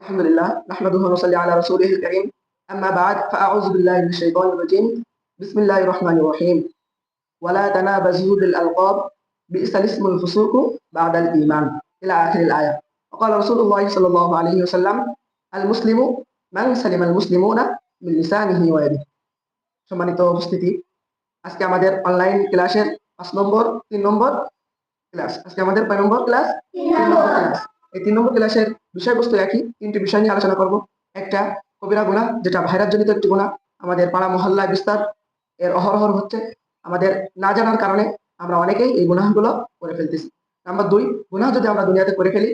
আলহামদুলিল্লাহ নাহমাদুহু ওয়া নুসাল্লি আলা রাসূলিহিল কারীম আম্মা বা'দ ফাআউযু বিল্লাহি মিনাশ শাইতানির রাজীম বিসমিল্লাহির রহমানির রহিম ওয়ালা তানাবাযু বিল আলকাব বি'সাল ইসমুল ফুসুকু বা'দাল ঈমান ইলা আখিরিল আয়াহ ওয়া ক্বালা রাসূলুল্লাহ সাল্লাল্লাহু আলাইহি ওয়াসাল্লাম আল মুসলিমু মান সালিমাল মুসলিমুনা মিন লিসানিহি ওয়া ইয়াদিহি। সম্মানিত উপস্থিতি, আজকে আমাদের অনলাইন ক্লাসের 5 নম্বর 3 নম্বর ক্লাস। আজকে আমাদের কয় নম্বর ক্লাস? 3 নম্বর ক্লাস। এই 3 নম্বর ক্লাসের বিষয়বস্তু একই, 3টি বিষয় নিয়ে আলোচনা করব। একটা কবিরা গুনাহ, যেটা ভাইরাস জনিত একটি গুনাহ, আমাদের পাড়া মহল্লায় বিস্তার এর অহরহ হচ্ছে। আমাদের না জানার কারণে আমরা অনেকেই এই গুনাহগুলো করে ফেলতেছি। নাম্বার 2, গুনাহ যদি আমরা দুনিয়াতে করে ফেলি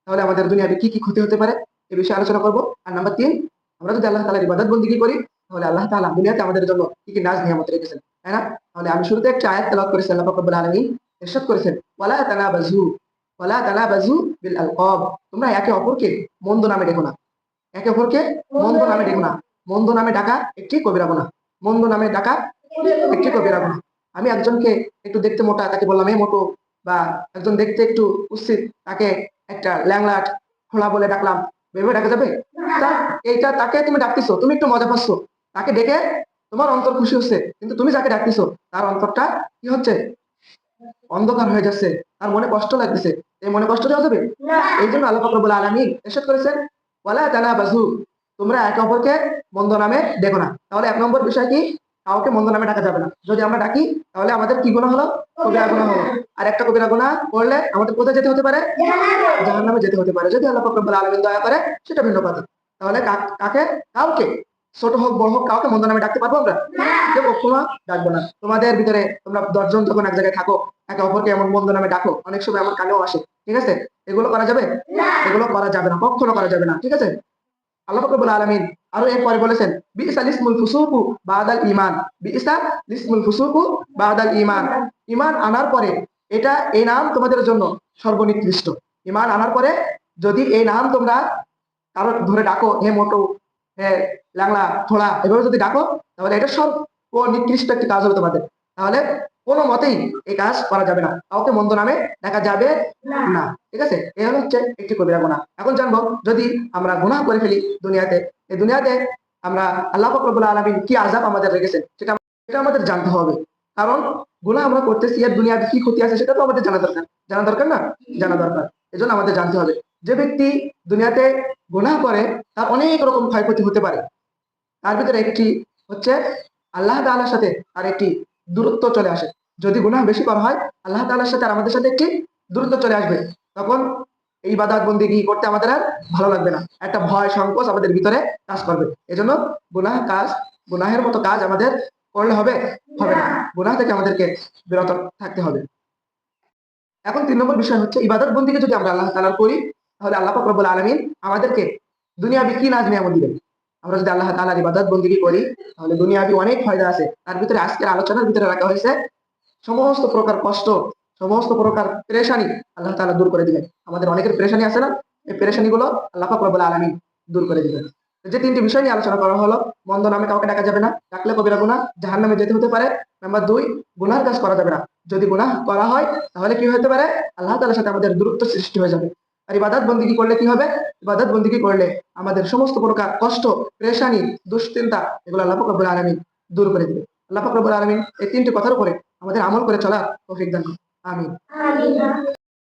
তাহলে আমাদের দুনিয়াতে কি কি ক্ষতি হতে পারে এই বিষয়ে আলোচনা করব। আর নাম্বার 3, আমরা যদি আল্লাহ তাআলার ইবাদত বন্দেগী করি তাহলে আল্লাহ তাআলা দুনিয়াতে আমাদের জন্য কি কি নাজ নিয়ামত রেখেছেন, তাই না? তাহলে আমি শুরুতে একটা আয়াত তেলাওয়াত করেছি। আল্লাহ পাক রব্বুল আলামিন ইরশাদ করেছেন, ওয়ালা তানাবাযু বিল আলকাব, তোমরা একে অপরকে মন্দ নামে ডেকো না। একে অপরকে মন্দ নামে ডেকো না। মন্দ নামে ডাকা একটি কবিরা গুনাহ। মন্দ নামে ডাকা একটি কবিরা গুনাহ। আমি একজনকে একটু দেখতে মোটা, তাকে বললাম এই মোটো, বা একজন দেখতে একটু কুৎসিত, তাকে একটা ল্যাংলাট খোলা বলে ডাকলাম, ভেবে ডাকা যাবে? এইটা তাকে তুমি ডাকতেছো, তুমি একটু মজা পাচ্ছ, তাকে ডেকে তোমার অন্তর খুশি হচ্ছে, কিন্তু তুমি যাকে ডাকতেছো তার অন্তরটা কি হচ্ছে? অন্ধকার হয়ে যাচ্ছে, তার মনে কষ্ট লাগতেছে। এই মনে কষ্ট দেওয়া যাবে না। এই জন্য আল্লাহ পাক রব্বুল আলামিন ইরশাদ করেছেন, ওয়ালা তানাবাযু, তোমরা একে অপরকে মন্দ নামে ডেকো না। তাহলে 1 নম্বর বিষয় কি? কাউকে মন্দ নামে ডাকা যাবে না। যদি আমরা ডাকি তাহলে আমাদের কি গুনাহ হলো? কবিরা গুনাহ হলো। আর একটা কবিরা গুনাহ করলে আমাদের কোথায় যেতে হতে পারে? জাহান্নামে যেতে হতে পারে। যদি আল্লাহ পাক রব্বুল আলামিন দয়া করে সেটা ভিন্ন কথা। তাহলে কাকে? কাউকে, ছোট হোক বড় হোক, কাউকে মন্দ নামে ডাকতে পারবো আমরা? কেউ কখনো ডাকবো না। তোমাদের ভিতরে তোমরা 10 জন যখন এক জায়গায় থাকো, একে অপরকে এমন মন্দ নামে ডাকো, অনেক সময় আমার কানেও আসে, ঠিক আছে? এগুলো করা যাবে? এগুলো করা যাবে না, কখনো করা যাবে না, ঠিক আছে? আল্লাহ পাক রব্বুল আলামিন আরো এরপরে বলেছেন, বিইসাল ইসমুল ফুসুকু বাদাল ঈমান, বিইসাল ইসমুল ফুসুকু বাদাল ঈমান। ঈমান আনার পরে এই নাম তোমাদের জন্য সর্বনিকৃষ্ট। ঈমান আনার পরে যদি এই নাম তোমরা কারো ধরে ডাকো, হে মোটু, হে ল্যাংলা, থোড়া, এভাবে যদি ডাকো তাহলে এটা সর্বনিকৃষ্ট একটি কাজ হবে তোমাদের। তাহলে কোনো মতেই এই কাজ করা যাবে না, কাউকে মন্দ নামে ডাকা যাবে না, ঠিক আছে? এই হচ্ছে একটি কবিরা গুনাহ। এখন জানবো, যদি আমরা গুনাহ করে ফেলি দুনিয়াতে, এই দুনিয়াতে আমরা আল্লাহ পাক রব্বুল আলামিন কি আযাব আমাদের রেখেছেন সেটা আমাদের জানতে হবে। কারণ গুনাহ আমরা করতেছি, এর দুনিয়াতে কি ক্ষতি আছে সেটা তো আমাদের জানা দরকার। জানা দরকার না? জানা দরকার। এজন্য আমাদের জানতে হবে, যে ব্যক্তি দুনিয়াতে গুনাহ করে তার অনেক রকম ক্ষয়ক্ষতি হতে পারে। তার ভিতরে একটি হচ্ছে আল্লাহ তাআলার সাথে আর একটি দূরত্ব চলে আসে। যদি গুনাহ বেশি করা হয়, আল্লাহ তাআলার সাথে আর আমাদের সাথে একটি দূরত্ব চলে আসবে। তখন এই ইবাদত বন্দেগী করতে আমাদের আর ভালো লাগবে না। একটা ভয় সংকোচ আমাদের ভিতরে কাজ করবে। এজন্য গুনাহের মতো কাজ আমাদের করলে হবে না। গুনাহ থেকে আমাদেরকে বিরত থাকতে হবে। এখন 3 নম্বর বিষয় হচ্ছে, ইবাদত বন্দেগী যদি আমরা আল্লাহ তাআলার করি তাহলে আল্লাহ পাক রব্বুল আলামিন আমাদেরকে দুনিয়াবি কি নাজ নিয়ামত দিবেন। আমরা যদি আল্লাহ তাআলার ইবাদত বন্দেগী করি তাহলে দুনিয়াবি অনেক ফায়দা আছে। তার ভিতরে আজকের আলোচনার ভিতরে রাখা হয়েছে সমস্ত প্রকার কষ্ট, সমস্ত প্রকার পেরেশানি আল্লাহ তাআলা দূর করে দিবেন। আমাদের অনেকের পেরেশানি আছে না? এই পেরেশানিগুলো আল্লাহ পাক রব্বুল আলামিন দূর করে দিবেন। যে 3টি বিষয় নিয়ে আলোচনা করা হলো, মন্দ নামে কাউকে ডাকা যাবে না, ডাকলে কবিরা গুনাহ, জাহান্নামে যেতে হতে পারে। নাম্বার 2, গুনাহের কাজ করা যাবে না। যদি গুনাহ করা হয় তাহলে কি হতে পারে? আল্লাহ তাআলার সাথে আমাদের দূরত্ব সৃষ্টি হয়ে যাবে। আর ইবাদত বন্দেগী করলে কি হবে? ইবাদত বন্দেগী করলে আমাদের সমস্ত প্রকার কষ্ট, পেরেশানি, দুশ্চিন্তা, এগুলো আল্লাহ পাক রব্বুল আলামিন দূর করে দিবে। আল্লাহ পাক রব্বুল আলামিন এই 3টি কথার উপরে আমাদের আমল করে চলার তৌফিক দান করুন। আমিন।